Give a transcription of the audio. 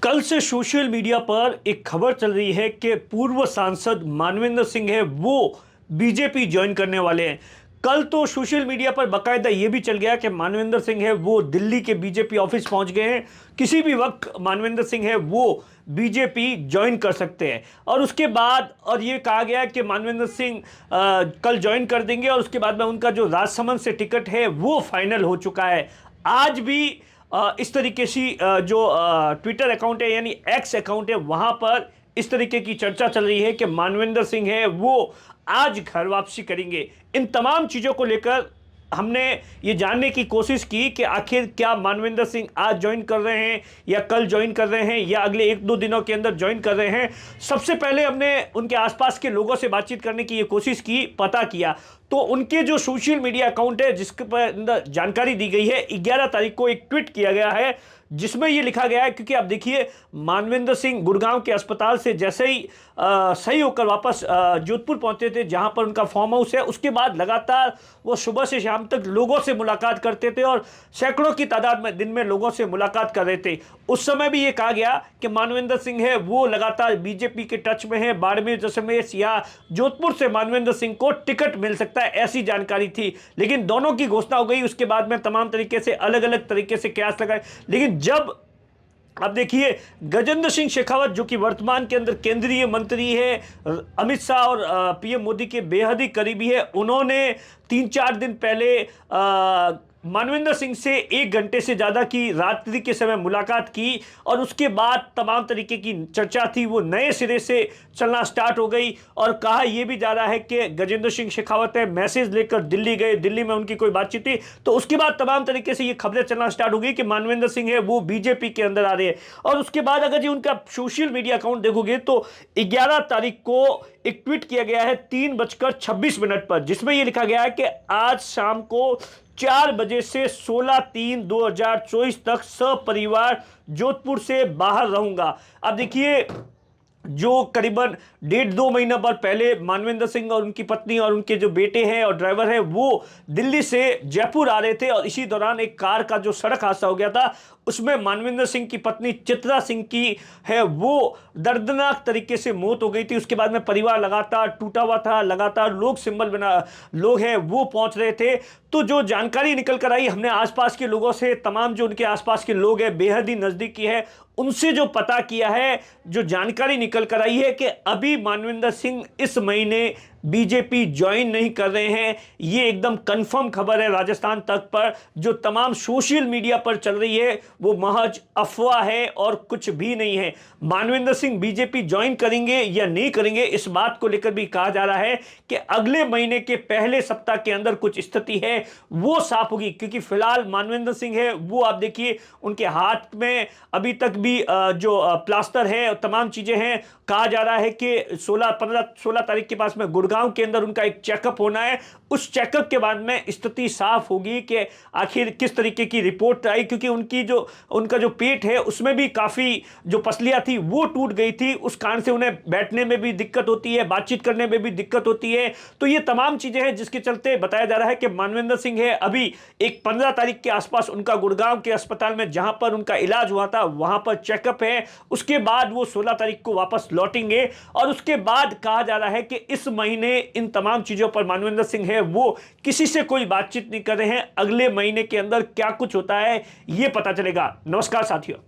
कल से social media पर एक खबर चल रही है कि पूर्व सांसद मानवेंद्र सिंह है वो बीजेपी ज्वाइन करने वाले हैं। कल तो सोशल मीडिया पर बाकायदा ये भी चल गया कि मानवेंद्र सिंह है वो दिल्ली के बीजेपी ऑफिस पहुंच गए हैं। किसी भी वक्त मानवेंद्र सिंह है वो बीजेपी ज्वाइन कर सकते हैं। और उसके बाद और ये कहा गया कि मानवेंद्र सिंह कल ज्वाइन कर देंगे और उसके बाद में उनका जो राजसमंद से टिकट है वो फाइनल हो चुका है। आज भी इस तरीके से जो ट्विटर अकाउंट है यानी एक्स अकाउंट है वहां पर इस तरीके की चर्चा चल रही है कि मानवेंद्र सिंह है वो आज घर वापसी करेंगे। इन तमाम चीज़ों को लेकर हमने ये जानने की कोशिश की कि आखिर क्या मानवेंद्र सिंह आज ज्वाइन कर रहे हैं या कल ज्वाइन कर रहे हैं या अगले एक दो दिनों के अंदर ज्वाइन कर रहे हैं। सबसे पहले हमने उनके आसपास के लोगों से बातचीत करने की ये कोशिश की, पता किया तो उनके जो सोशल मीडिया अकाउंट है जिसके पर अंदर जानकारी दी गई है, 11 तारीख को एक ट्वीट किया गया है जिसमें ये लिखा गया है, क्योंकि आप देखिए मानवेंद्र सिंह गुड़गांव के अस्पताल से जैसे ही सही होकर वापस जोधपुर पहुंचे थे जहां पर उनका फार्म हाउस है, उसके बाद लगातार वो सुबह से शाम तक लोगों से मुलाकात करते थे और सैकड़ों की तादाद में दिन में लोगों से मुलाकात कर रहे थे। उस समय भी ये कहा गया कि मानवेंद्र सिंह है वो लगातार बीजेपी के टच में है, बाड़मेर जैसलमेर या जोधपुर से मानवेंद्र सिंह को टिकट मिल सकता है, ऐसी जानकारी थी। लेकिन दोनों की घोषणा हो गई, उसके बाद में तमाम तरीके से अलग अलग तरीके से कयास लगाए। लेकिन जब अब देखिए गजेंद्र सिंह शेखावत जो कि वर्तमान के अंदर केंद्रीय मंत्री है, अमित शाह और पीएम मोदी के बेहद ही करीबी है, उन्होंने 3-4 दिन पहले मानवेंद्र सिंह से 1 घंटे से ज़्यादा की रात्रि के समय मुलाकात की और उसके बाद तमाम तरीके की चर्चा थी वो नए सिरे से चलना स्टार्ट हो गई। और कहा यह भी जा रहा है कि गजेंद्र सिंह शेखावत है मैसेज लेकर दिल्ली गए, दिल्ली में उनकी कोई बातचीत थी, तो उसके बाद तमाम तरीके से ये खबरें चलना स्टार्ट हो गई कि मानवेंद्र सिंह है वो बीजेपी के अंदर आ रहे हैं। और उसके बाद अगर जी उनका सोशल मीडिया अकाउंट देखोगे तो 11 तारीख को एक ट्वीट किया गया है 3:26 पर, जिसमें यह लिखा गया है कि आज शाम को 4 बजे से 16/3/2024 तक सपरिवार जोधपुर से बाहर रहूंगा। अब देखिए जो करीबन 1.5-2 महीना पर पहले मानवेंद्र सिंह और उनकी पत्नी और उनके जो बेटे हैं और ड्राइवर है वो दिल्ली से जयपुर आ रहे थे और इसी दौरान एक कार का जो सड़क हादसा हो गया था उसमें मानवेंद्र सिंह की पत्नी चित्रा सिंह की है वो दर्दनाक तरीके से मौत हो गई थी। उसके बाद में परिवार लगातार टूटा हुआ था, लगातार लोग हैं वो पहुंच रहे थे। तो जो जानकारी निकल कर आई हमने आसपास के लोगों से, तमाम जो उनके आसपास के लोग हैं बेहद ही नज़दीकी है, उनसे जो पता किया है, जो जानकारी निकल कर आई है कि अभी मानवेंद्र सिंह इस महीने बीजेपी ज्वाइन नहीं कर रहे हैं। ये एकदम कंफर्म खबर है राजस्थान तक पर, जो तमाम सोशल मीडिया पर चल रही है वो महज अफवाह है और कुछ भी नहीं है। मानवेंद्र सिंह बीजेपी ज्वाइन करेंगे या नहीं करेंगे इस बात को लेकर भी कहा जा रहा है कि अगले महीने के पहले सप्ताह के अंदर कुछ स्थिति है वो साफ होगी। क्योंकि फिलहाल मानवेंद्र सिंह है वो आप देखिए उनके हाथ में अभी तक भी जो प्लास्टर है और तमाम चीजें हैं। कहा जा रहा है कि 16 तारीख के पास में गुड़गांव के अंदर उनका एक चेकअप होना है। उस चेकअप के बाद में स्थिति साफ होगी कि आखिर किस तरीके की रिपोर्ट आई, क्योंकि उनका जो पेट है उसमें भी काफ़ी जो पसलियाँ थी वो टूट गई थी। उस कारण से उन्हें बैठने में भी दिक्कत होती है, बातचीत करने में भी दिक्कत होती है। तो ये तमाम चीज़ें हैं जिसके चलते बताया जा रहा है कि मानवेंद्र सिंह है अभी एक 15 तारीख के आसपास उनका गुड़गांव के अस्पताल में जहां पर उनका इलाज हुआ था वहां पर चेकअप है। उसके बाद वो 16 तारीख को वापस लौटेंगे और उसके बाद कहा जा रहा है कि इस महीने इन तमाम चीज़ों पर मानवेंद्र सिंह है वो किसी से कोई बातचीत नहीं कर रहे हैं। अगले महीने के अंदर क्या कुछ होता है ये पता चलेगा। नमस्कार साथियों।